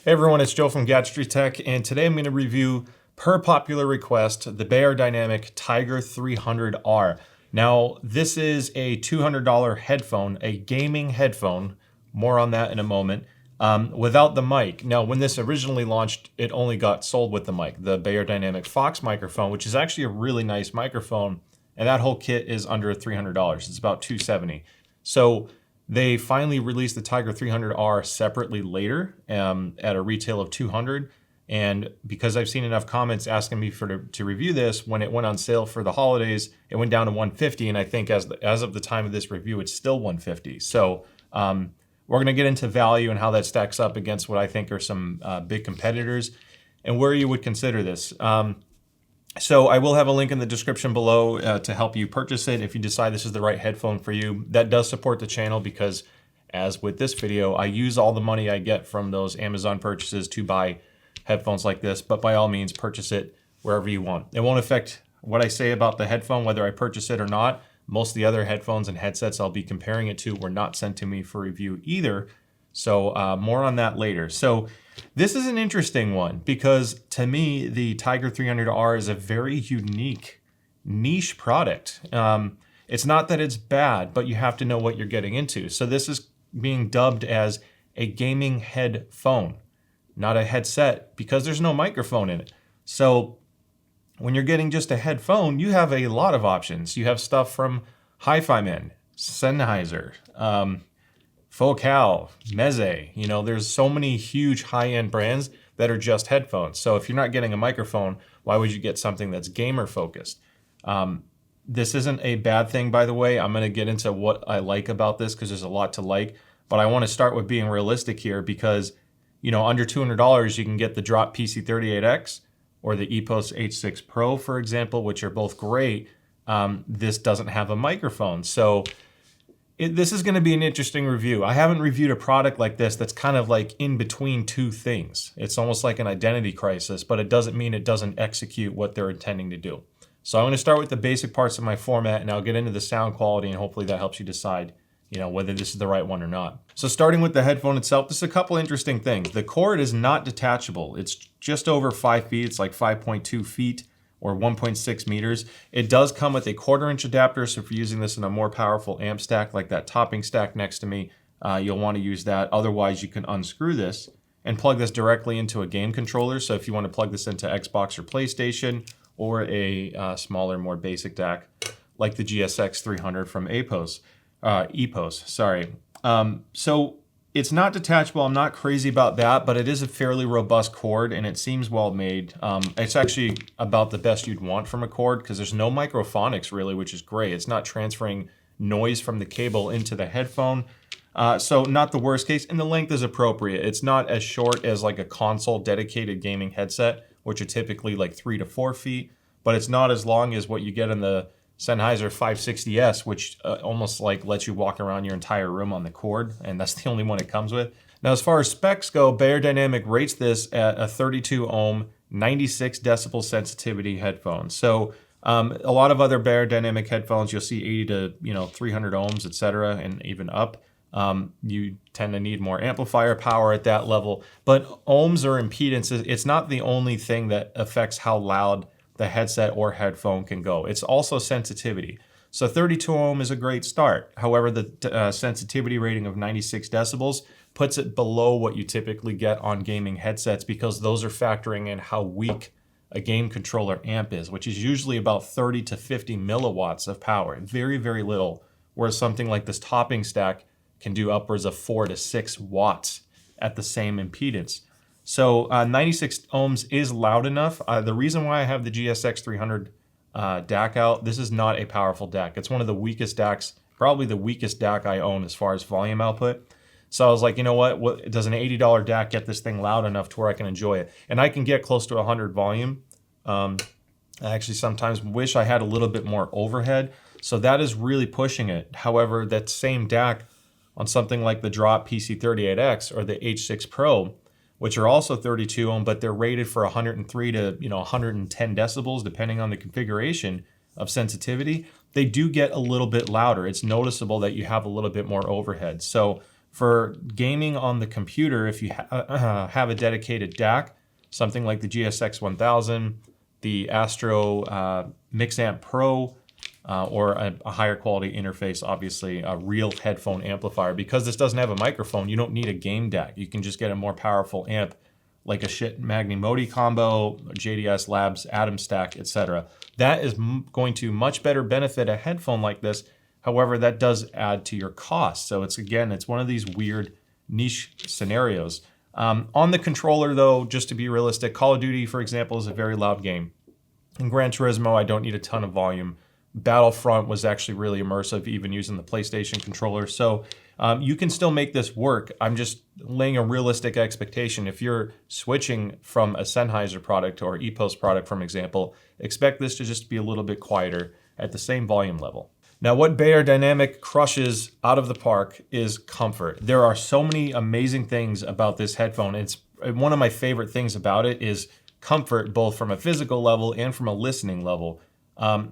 Hey everyone, it's Joe from Gadgetry Tech, and today I'm going to review, per popular request, the Beyerdynamic TYGR 300R. Now, this is a $200 headphone, a gaming headphone, more on that in a moment, without the mic. Now, when this originally launched, it only got sold with the mic, the Beyerdynamic Fox microphone, which is actually a really nice microphone, and that whole kit is under $300. It's about $270. So they finally released the TYGR 300R separately later at a retail of $200. And because I've seen enough comments asking me to review this, when it went on sale for the holidays, it went down to $150. And I think as of the time of this review, it's still $150. So we're going to get into value and how that stacks up against what I think are some big competitors and where you would consider this. So I will have a link in the description below to help you purchase it if you decide this is the right headphone for you. That does support the channel because, as with this video, I use all the money I get from those Amazon purchases to buy headphones like this, but by all means, purchase it wherever you want. It won't affect what I say about the headphone, whether I purchase it or not. Most of the other headphones and headsets I'll be comparing it to were not sent to me for review either. So more on that later. So this is an interesting one because to me, the TYGR 300R is a very unique niche product. It's not that it's bad, but you have to know what you're getting into. So this is being dubbed as a gaming headphone, not a headset, because there's no microphone in it. So when you're getting just a headphone, you have a lot of options. You have stuff from Hi-Fi Man, Sennheiser, Focal, Meze, there's so many huge high-end brands that are just headphones. So if you're not getting a microphone, why would you get something that's gamer focused? This isn't a bad thing, by the way. I'm going to get into what I like about this because there's a lot to like, but I want to start with being realistic here because, under $200, you can get the Drop PC38X or the EPOS H6 Pro, for example, which are both great. This doesn't have a microphone. So this is going to be an interesting review. I haven't reviewed a product like this that's kind of like in between two things. It's almost like an identity crisis, but it doesn't mean it doesn't execute what they're intending to do. So I'm going to start with the basic parts of my format, and I'll get into the sound quality, and hopefully that helps you decide, whether this is the right one or not. So starting with the headphone itself, there's a couple interesting things. The cord is not detachable. It's just over 5 feet. It's like 5.2 feet. Or 1.6 meters. It does come with a 1/4-inch adapter, so if you're using this in a more powerful amp stack like that topping stack next to me, you'll want to use that. Otherwise, you can unscrew this and plug this directly into a game controller. So if you want to plug this into Xbox or PlayStation, or a smaller, more basic DAC like the GSX 300 from EPOS. So it's not detachable. I'm not crazy about that, but it is a fairly robust cord and it seems well made. It's actually about the best you'd want from a cord because there's no microphonics really, which is great. It's not transferring noise from the cable into the headphone. So not the worst case, and the length is appropriate. It's not as short as like a console dedicated gaming headset, which are typically like 3 to 4 feet, but it's not as long as what you get in the Sennheiser 560S, which almost like lets you walk around your entire room on the cord, and that's the only one it comes with. Now, as far as specs go, Beyerdynamic rates this at a 32 ohm, 96 decibel sensitivity headphone. So a lot of other Beyerdynamic headphones, you'll see 80 to 300 ohms, etc., and even up. You tend to need more amplifier power at that level, but ohms or impedance, it's not the only thing that affects how loud the headset or headphone can go. It's also sensitivity. So 32 ohm is a great start. However, the sensitivity rating of 96 decibels puts it below what you typically get on gaming headsets because those are factoring in how weak a game controller amp is, which is usually about 30 to 50 milliwatts of power. Very, very little, whereas something like this topping stack can do upwards of 4 to 6 watts at the same impedance. So 96 ohms is loud enough. The reason why I have the GSX 300 DAC out, this is not a powerful DAC. It's one of the weakest DACs, probably the weakest DAC I own as far as volume output. So I was like, you know what does an $80 DAC get this thing loud enough to where I can enjoy it? And I can get close to 100 volume. I actually sometimes wish I had a little bit more overhead. So that is really pushing it. However, that same DAC on something like the Drop PC38X or the H6 Pro, which are also 32 ohm, but they're rated for 103 to 110 decibels, depending on the configuration of sensitivity. They do get a little bit louder. It's noticeable that you have a little bit more overhead. So For gaming on the computer, if you have a dedicated DAC, something like the GSX 1000, the Astro Mixamp Pro, or a higher quality interface, obviously a real headphone amplifier. Because this doesn't have a microphone, you don't need a game DAC. You can just get a more powerful amp like a Schiit Magni Modi combo, JDS Labs Atom Stack, etc. That is going to much better benefit a headphone like this. However, that does add to your cost. So it's one of these weird niche scenarios. On the controller though, just to be realistic, Call of Duty, for example, is a very loud game. In Gran Turismo, I don't need a ton of volume. Battlefront was actually really immersive, even using the PlayStation controller. So you can still make this work. I'm just laying a realistic expectation. If you're switching from a Sennheiser product or EPOS product, for example, expect this to just be a little bit quieter at the same volume level. Now, what Beyerdynamic crushes out of the park is comfort. There are so many amazing things about this headphone. It's one of my favorite things about it is comfort, both from a physical level and from a listening level.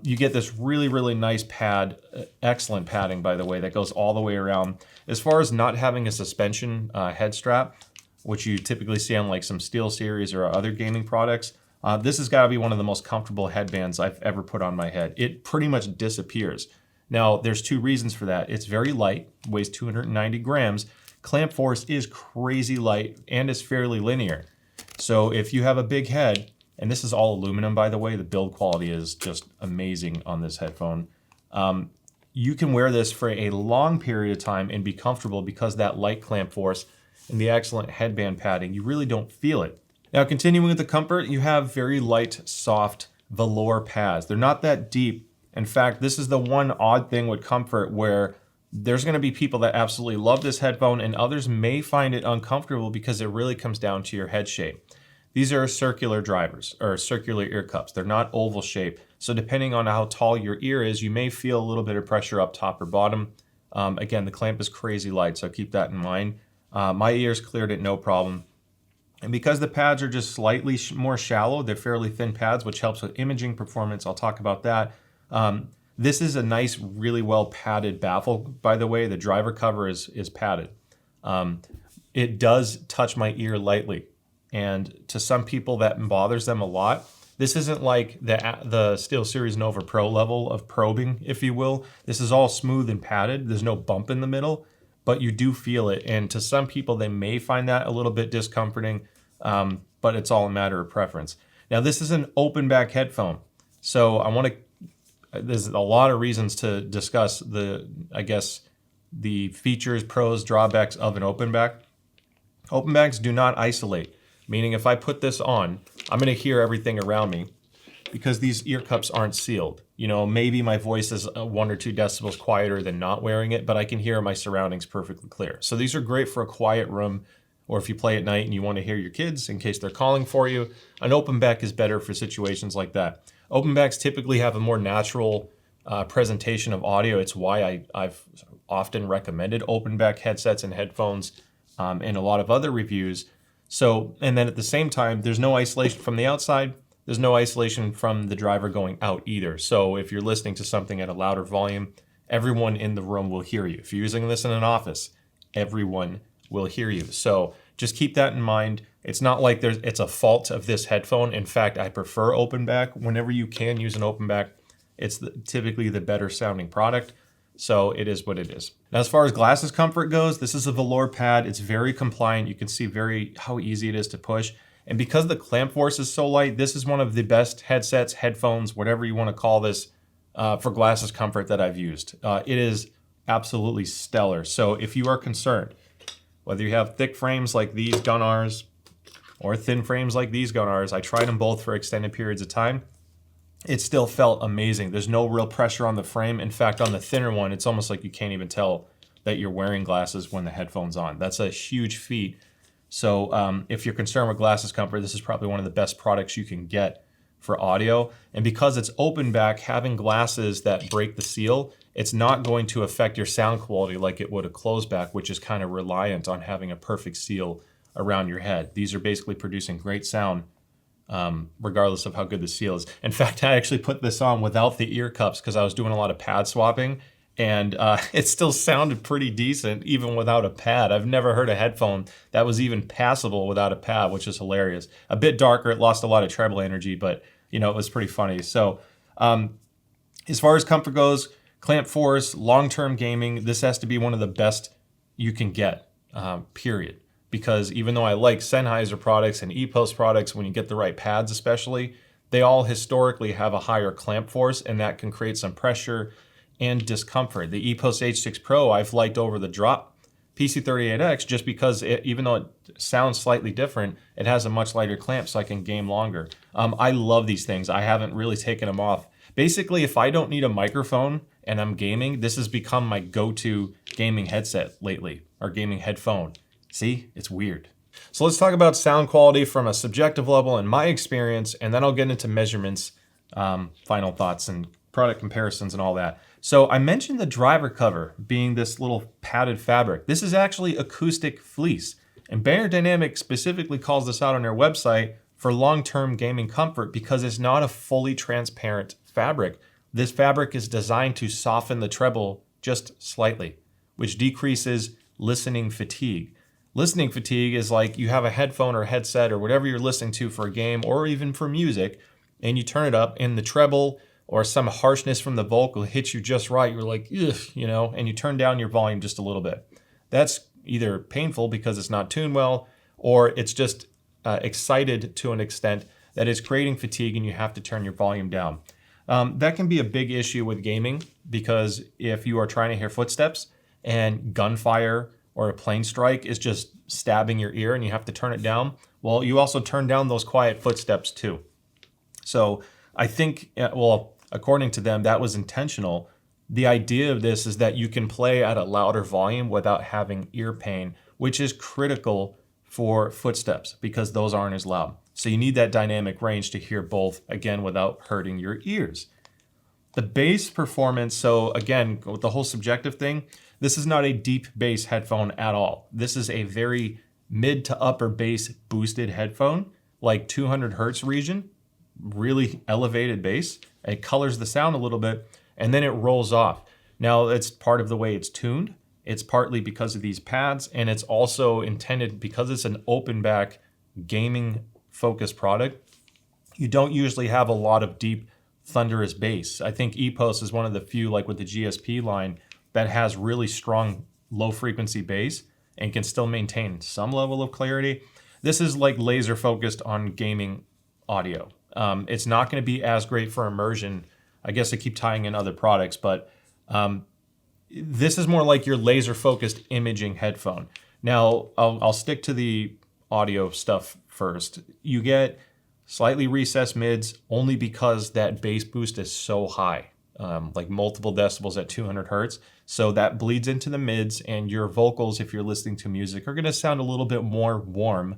You get this really, really nice pad, excellent padding, by the way, that goes all the way around. As far as not having a suspension head strap, which you typically see on like some SteelSeries or other gaming products, this has got to be one of the most comfortable headbands I've ever put on my head. It pretty much disappears. Now, there's two reasons for that. It's very light, weighs 290 grams. Clamp force is crazy light and is fairly linear. So if you have a big head, and this is all aluminum, by the way, the build quality is just amazing on this headphone. You can wear this for a long period of time and be comfortable because that light clamp force and the excellent headband padding, you really don't feel it. Now, continuing with the comfort, you have very light, soft velour pads. They're not that deep. In fact, this is the one odd thing with comfort where there's going to be people that absolutely love this headphone and others may find it uncomfortable because it really comes down to your head shape. These are circular drivers or circular ear cups. They're not oval shape. So depending on how tall your ear is, you may feel a little bit of pressure up top or bottom. Again, the clamp is crazy light, so keep that in mind. My ears cleared it no problem. And because the pads are just slightly more shallow, they're fairly thin pads, which helps with imaging performance. I'll talk about that. This is a nice, really well padded baffle, by the way. The driver cover is padded. It does touch my ear lightly. And to some people that bothers them a lot. This isn't like the SteelSeries Nova Pro level of probing, if you will. This is all smooth and padded. There's no bump in the middle, but you do feel it. And to some people, they may find that a little bit discomforting, but it's all a matter of preference. Now, this is an open back headphone. So there's a lot of reasons to discuss the features, pros, drawbacks of an open back. Open backs do not isolate. Meaning if I put this on, I'm going to hear everything around me because these ear cups aren't sealed. You know, maybe my voice is 1 or 2 decibels quieter than not wearing it, but I can hear my surroundings perfectly clear. So these are great for a quiet room, or if you play at night and you want to hear your kids in case they're calling for you. An open back is better for situations like that. Open backs typically have a more natural presentation of audio. It's why I've often recommended open back headsets and headphones in a lot of other reviews. So, and then at the same time, there's no isolation from the outside. There's no isolation from the driver going out either. So if you're listening to something at a louder volume, everyone in the room will hear you. If you're using this in an office, everyone will hear you. So just keep that in mind. It's not like it's a fault of this headphone. In fact, I prefer open back. Whenever you can use an open back, it's typically the better sounding product. So it is what it is. Now, as far as glasses comfort goes, this is a velour pad. It's very compliant. You can see how easy it is to push. And because the clamp force is so light, this is one of the best headsets, headphones, whatever you want to call this, for glasses comfort that I've used. It is absolutely stellar. So if you are concerned, whether you have thick frames like these Gunnars or thin frames like these Gunnars, I tried them both for extended periods of time. It still felt amazing. There's no real pressure on the frame. In fact, on the thinner one, it's almost like you can't even tell that you're wearing glasses when the headphone's on. That's a huge feat. So if you're concerned with glasses comfort, this is probably one of the best products you can get for audio. And because it's open back, having glasses that break the seal, it's not going to affect your sound quality like it would a closed back, which is kind of reliant on having a perfect seal around your head. These are basically producing great sound regardless of how good the seal is. In fact, I actually put this on without the ear cups because I was doing a lot of pad swapping, and it still sounded pretty decent even without a pad. I've never heard a headphone that was even passable without a pad, which is hilarious. A bit darker, it lost a lot of treble energy, but it was pretty funny. So as far as comfort goes, clamp force, long-term gaming, this has to be one of the best you can get, period. Because even though I like Sennheiser products and EPOS products, when you get the right pads especially, they all historically have a higher clamp force, and that can create some pressure and discomfort. The EPOS H6 Pro I've liked over the drop PC38X just because even though it sounds slightly different, it has a much lighter clamp so I can game longer. I love these things. I haven't really taken them off. Basically, if I don't need a microphone and I'm gaming, this has become my go-to gaming headset lately, or gaming headphone. See, it's weird. So let's talk about sound quality from a subjective level in my experience, and then I'll get into measurements, final thoughts, and product comparisons and all that. So I mentioned the driver cover being this little padded fabric. This is actually acoustic fleece, and Beyerdynamic specifically calls this out on their website for long-term gaming comfort because it's not a fully transparent fabric. This fabric is designed to soften the treble just slightly, which decreases listening fatigue. Listening fatigue is like you have a headphone or headset or whatever you're listening to for a game or even for music, and you turn it up and the treble or some harshness from the vocal hits you just right. You're like, ugh, and you turn down your volume just a little bit. That's either painful because it's not tuned well, or it's just excited to an extent that it's creating fatigue and you have to turn your volume down. That can be a big issue with gaming because if you are trying to hear footsteps and gunfire or a plane strike is just stabbing your ear and you have to turn it down, well, you also turn down those quiet footsteps too. So I think, according to them, that was intentional. The idea of this is that you can play at a louder volume without having ear pain, which is critical for footsteps because those aren't as loud. So you need that dynamic range to hear both, again, without hurting your ears. The bass performance, so again, with the whole subjective thing, this is not a deep bass headphone at all. This is a very mid to upper bass boosted headphone, like 200 hertz region, really elevated bass. It colors the sound a little bit, and then it rolls off. Now, it's part of the way it's tuned. It's partly because of these pads, and it's also intended because it's an open back gaming focused product. You don't usually have a lot of deep thunderous bass. I think EPOS is one of the few, like with the GSP line, that has really strong low frequency bass and can still maintain some level of clarity. This is like laser focused on gaming audio. It's not going to be as great for immersion. I guess I keep tying in other products, but this is more like your laser focused imaging headphone. Now, I'll stick to the audio stuff first. You get slightly recessed mids only because that bass boost is so high, like multiple decibels at 200 hertz. So that bleeds into the mids, and your vocals, if you're listening to music, are going to sound a little bit more warm,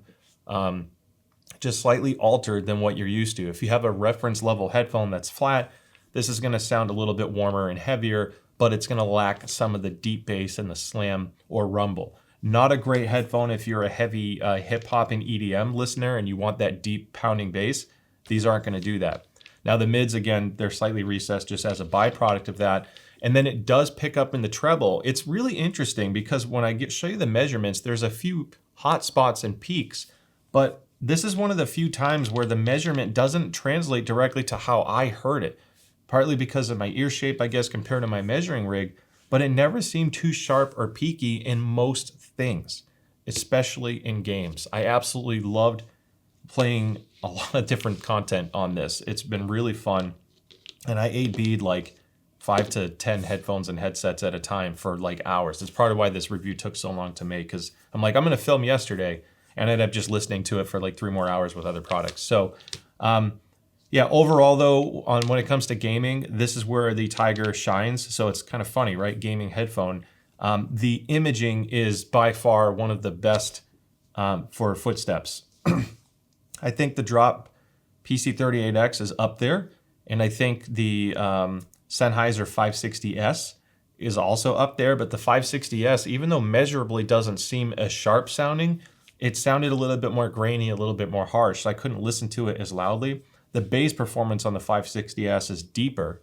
just slightly altered than what you're used to. If you have a reference level headphone that's flat, this is going to sound a little bit warmer and heavier, but it's going to lack some of the deep bass and the slam or rumble. Not a great headphone if you're a heavy hip hop and EDM listener and you want that deep pounding bass. These aren't going to do that. Now the mids, again, they're slightly recessed just as a byproduct of that. And then it does pick up in the treble. It's really interesting because when I show you the measurements, there's a few hot spots and peaks, but this is one of the few times where the measurement doesn't translate directly to how I heard it, partly because of my ear shape, I guess, compared to my measuring rig, but it never seemed too sharp or peaky in most things, especially in games. I absolutely loved playing a lot of different content on this. It's been really fun, and I A/B'd like 5 to 10 headphones and headsets at a time for like hours. That's part of why this review took so long to make, because I'm like, I'm going to film yesterday, and I ended up just listening to it for like 3 more hours with other products. So, yeah, overall though, when it comes to gaming, this is where the TYGR shines. So it's kind of funny, right? Gaming headphone. The imaging is by far one of the best for footsteps. I think the drop PC38X is up there, and I think the Sennheiser 560S is also up there, but the 560S, even though measurably doesn't seem as sharp sounding, it sounded a little bit more grainy, a little bit more harsh, so I couldn't listen to it as loudly. The bass performance on the 560S is deeper.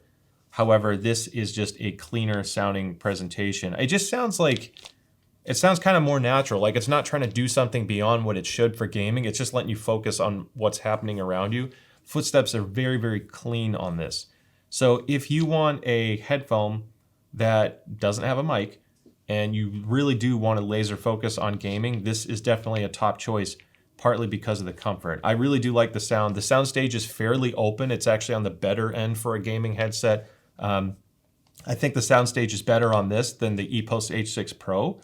However, this is just a cleaner sounding presentation. It just sounds like, it sounds kind of more natural. Like it's not trying to do something beyond what it should for gaming. It's just letting you focus on what's happening around you. Footsteps are very, very clean on this. So if you want a headphone that doesn't have a mic and you really do want to laser focus on gaming, this is definitely a top choice, partly because of the comfort. I really do like the sound. The sound stage is fairly open. It's actually on the better end for a gaming headset. I think the soundstage is better on this than the EPOS H6 Pro.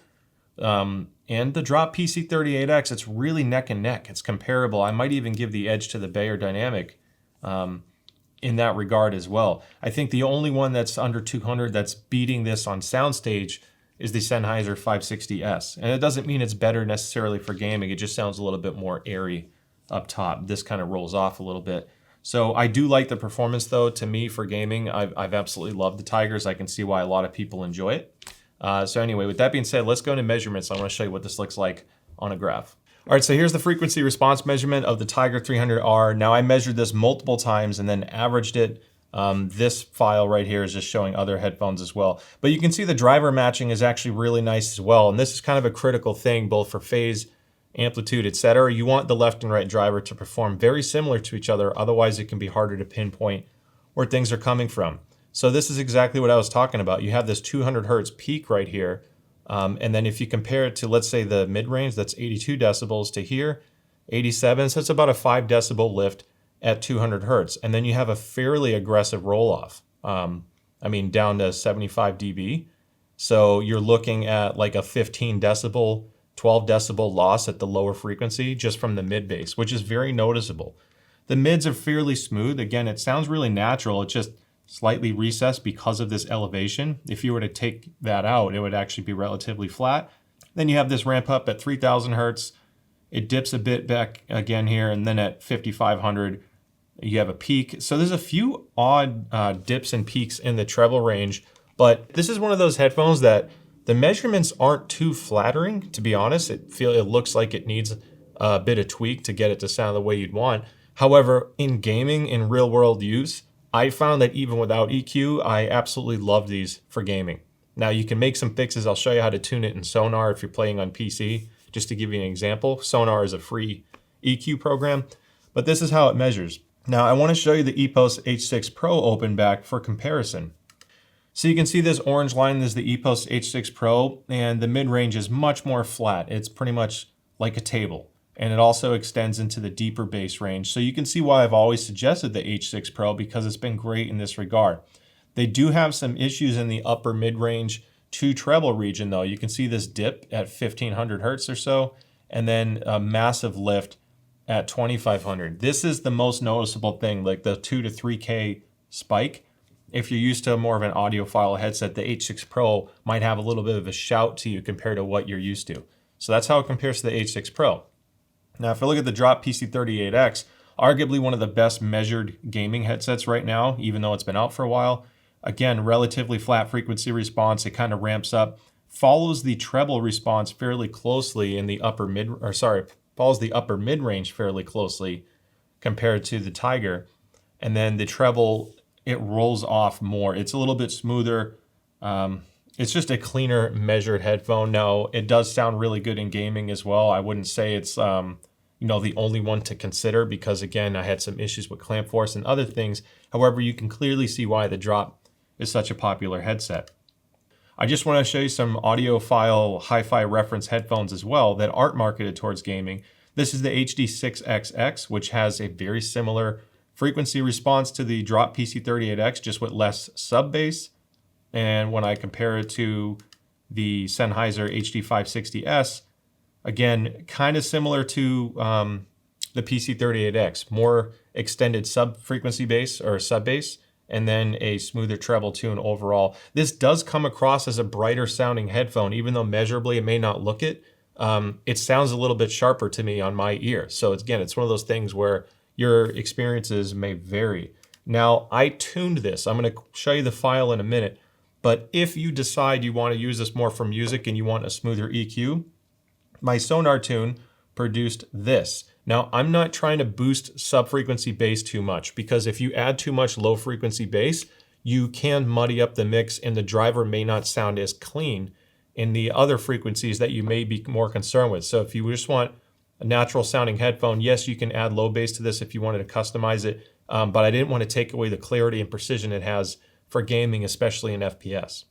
And the Drop PC38X, it's really neck and neck. It's comparable. I might even give the edge to the Beyerdynamic in that regard as well. I think the only one that's under 200 that's beating this on soundstage is the Sennheiser 560S. And it doesn't mean it's better necessarily for gaming. It just sounds a little bit more airy up top. This kind of rolls off a little bit. So I do like the performance though. To me, for gaming, I've absolutely loved the TYGRs. I can see why a lot of people enjoy it. So anyway, with that being said, let's go into measurements. I want to show you what this looks like on a graph. All right, so here's the frequency response measurement of the TYGR 300R. Now I measured this multiple times and then averaged it. This file right here is just showing other headphones as well. But you can see the driver matching is actually really nice as well. And this is kind of a critical thing both for phase, amplitude, etc. You want the left and right driver to perform very similar to each other. Otherwise, it can be harder to pinpoint where things are coming from. So this is exactly what I was talking about. You have this 200 hertz peak right here. And then if you compare it to, let's say, the mid-range, that's 82 decibels to here, 87. So it's about a 5 decibel lift at 200 hertz. And then you have a fairly aggressive roll-off. I mean, down to 75 dB. So you're looking at like a 15 decibel, 12 decibel loss at the lower frequency just from the mid bass, which is very noticeable. The mids are fairly smooth. Again, it sounds really natural. It's just slightly recessed because of this elevation. If you were to take that out, it would actually be relatively flat. Then you have this ramp up at 3000 hertz. It dips a bit back again here, and then at 5500, you have a peak. So there's a few odd dips and peaks in the treble range, but this is one of those headphones that the measurements aren't too flattering, to be honest. It looks like it needs a bit of tweak to get it to sound the way you'd want. However, in gaming, in real world use, I found that even without EQ, I absolutely love these for gaming. Now you can make some fixes. I'll show you how to tune it in Sonar if you're playing on PC. Just to give you an example, Sonar is a free EQ program, but this is how it measures. Now I want to show you the EPOS H6 Pro open back for comparison. So you can see this orange line is the EPOS H6 Pro, and the mid-range is much more flat. It's pretty much like a table. And it also extends into the deeper bass range. So you can see why I've always suggested the H6 Pro, because it's been great in this regard. They do have some issues in the upper mid-range to treble region though. You can see this dip at 1500 hertz or so, and then a massive lift at 2500. This is the most noticeable thing, like the 2 to 3K spike. If you're used to more of an audiophile headset, the H6 Pro might have a little bit of a shout to you compared to what you're used to. So that's how it compares to the H6 Pro. Now, if I look at the Drop PC38X, arguably one of the best measured gaming headsets right now, even though it's been out for a while. Again, relatively flat frequency response. It kind of ramps up, follows the treble response fairly closely in the upper mid, follows the upper mid range fairly closely compared to the TYGR. And then the treble, it rolls off more. It's a little bit smoother. It's just a cleaner measured headphone. Now, it does sound really good in gaming as well. I wouldn't say it's the only one to consider, because again, I had some issues with clamp force and other things. However, you can clearly see why the Drop is such a popular headset. I just want to show you some audiophile hi-fi reference headphones as well that aren't marketed towards gaming. This is the HD6XX, which has a very similar frequency response to the Drop PC38X, just with less sub-bass. And when I compare it to the Sennheiser HD560S, again, kind of similar to the PC38X, more extended sub-frequency bass or sub-bass, and then a smoother treble tune overall. This does come across as a brighter sounding headphone, even though measurably it may not look it. It sounds a little bit sharper to me on my ear. So again, it's one of those things where your experiences may vary. Now, I tuned this. I'm going to show you the file in a minute. But if you decide you want to use this more for music and you want a smoother EQ, my Sonar tune produced this. Now, I'm not trying to boost sub-frequency bass too much, because if you add too much low-frequency bass, you can muddy up the mix and the driver may not sound as clean in the other frequencies that you may be more concerned with. So if you just want a natural sounding headphone, yes, you can add low bass to this if you wanted to customize it, but I didn't want to take away the clarity and precision it has for gaming, especially in FPS.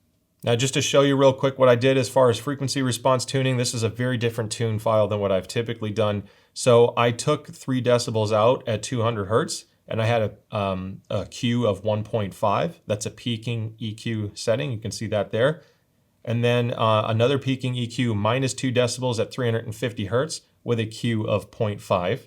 Now, just to show you real quick what I did as far as frequency response tuning, this is a very different tune file than what I've typically done. So I took 3 decibels out at 200 hertz, and I had a Q of 1.5. That's a peaking EQ setting. You can see that there. And then another peaking EQ minus 2 decibels at 350 hertz with a Q of 0.5.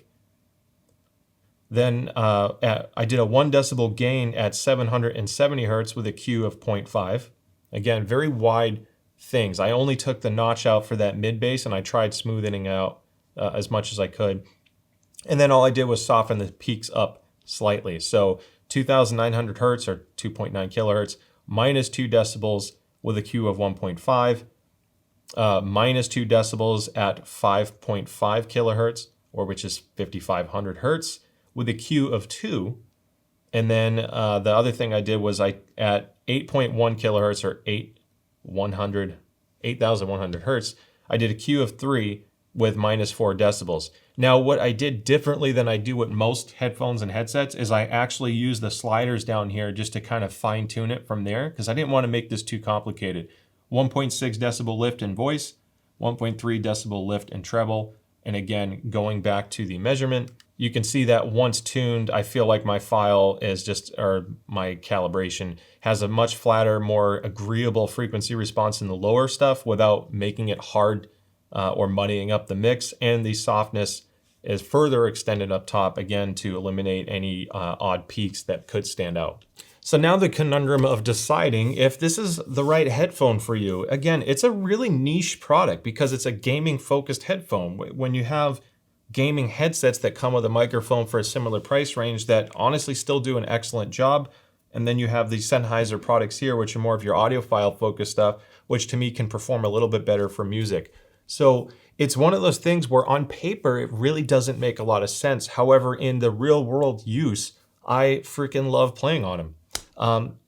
Then I did a 1 decibel gain at 770 hertz with a Q of 0.5. Again, very wide things. I only took the notch out for that mid bass, and I tried smoothing out as much as I could. And then all I did was soften the peaks up slightly. So 2,900 hertz or 2.9 kilohertz, minus 2 decibels with a Q of 1.5, minus 2 decibels at 5.5 kilohertz, or which is 5,500 hertz, with a Q of 2. And then the other thing I did was at 8.1 kilohertz or 8,100 hertz, I did a Q of 3 with minus 4 decibels. Now, what I did differently than I do with most headphones and headsets is I actually used the sliders down here just to kind of fine tune it from there, because I didn't want to make this too complicated. 1.6 decibel lift in voice, 1.3 decibel lift in treble, and again, going back to the measurement, you can see that once tuned, I feel like my file is just, or my calibration has a much flatter, more agreeable frequency response in the lower stuff without making it hard or muddying up the mix. And the softness is further extended up top, again, to eliminate any odd peaks that could stand out. So now the conundrum of deciding if this is the right headphone for you. Again, it's a really niche product because it's a gaming focused headphone. When you have gaming headsets that come with a microphone for a similar price range that honestly still do an excellent job, and then you have the Sennheiser products here, which are more of your audiophile focused stuff, which to me can perform a little bit better for music. So it's one of those things where on paper, it really doesn't make a lot of sense. However, in the real world use, I freaking love playing on them.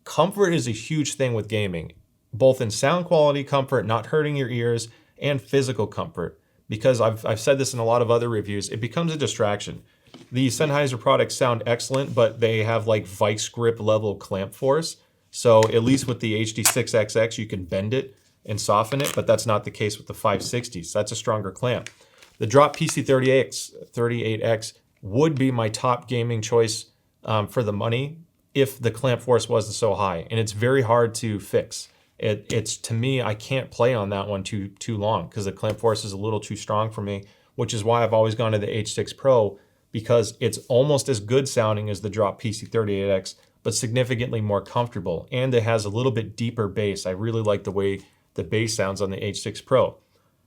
Comfort is a huge thing with gaming, both in sound quality comfort, not hurting your ears, and physical comfort. Because I've said this in a lot of other reviews, it becomes a distraction. The Sennheiser products sound excellent, but they have like vice grip level clamp force. So at least with the HD6XX, you can bend it and soften it, but that's not the case with the 560s. That's a stronger clamp. The Drop PC38X would be my top gaming choice for the money if the clamp force wasn't so high, and it's very hard to fix. It's to me, I can't play on that one too long because the clamp force is a little too strong for me, which is why I've always gone to the H6 Pro, because it's almost as good sounding as the Drop PC38X, but significantly more comfortable, and it has a little bit deeper bass. I really like the way the bass sounds on the H6 Pro.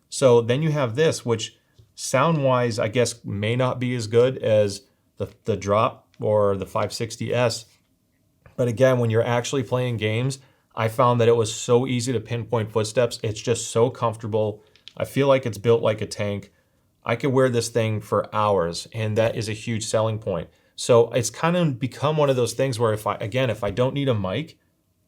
So then you have this, which sound-wise, I guess, may not be as good as the Drop or the 560S, but again, when you're actually playing games, I found that it was so easy to pinpoint footsteps. It's just so comfortable. I feel like it's built like a tank. I could wear this thing for hours, and that is a huge selling point. So it's kind of become one of those things where if I don't need a mic,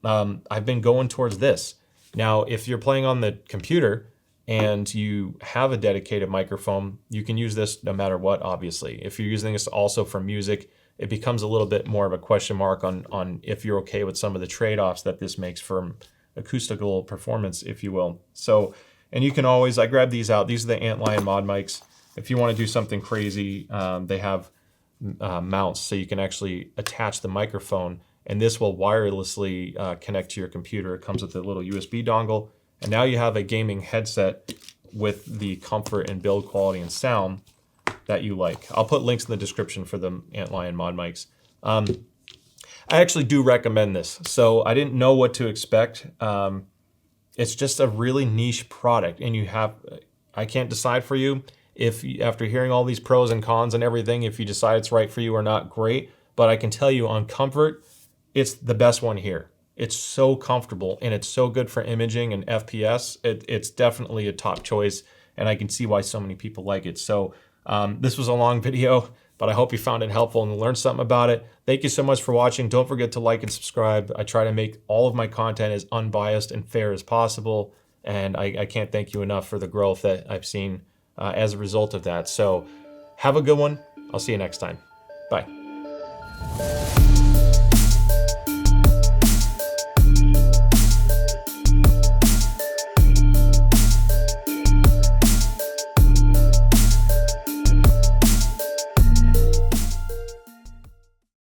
I've been going towards this. Now, if you're playing on the computer and you have a dedicated microphone, you can use this no matter what, obviously. If you're using this also for music, it becomes a little bit more of a question mark on if you're okay with some of the trade-offs that this makes for acoustical performance, if you will. So, and you can always, I grabbed these out. These are the Antlion mod mics. If you want to do something crazy, they have mounts so you can actually attach the microphone, and this will wirelessly connect to your computer. It comes with a little USB dongle, and now you have a gaming headset with the comfort and build quality and sound that you like. I'll put links in the description for the Antlion mod mics. I actually do recommend this. So I didn't know what to expect. It's just a really niche product, and I can't decide for you if after hearing all these pros and cons and everything, if you decide it's right for you or not, great. But I can tell you on comfort, it's the best one here. It's so comfortable and it's so good for imaging and FPS. It's definitely a top choice, and I can see why so many people like it. So this was a long video, but I hope you found it helpful and learned something about it. Thank you so much for watching. Don't forget to like and subscribe. I try to make all of my content as unbiased and fair as possible, and I can't thank you enough for the growth that I've seen as a result of that. So have a good one. I'll see you next time. Bye.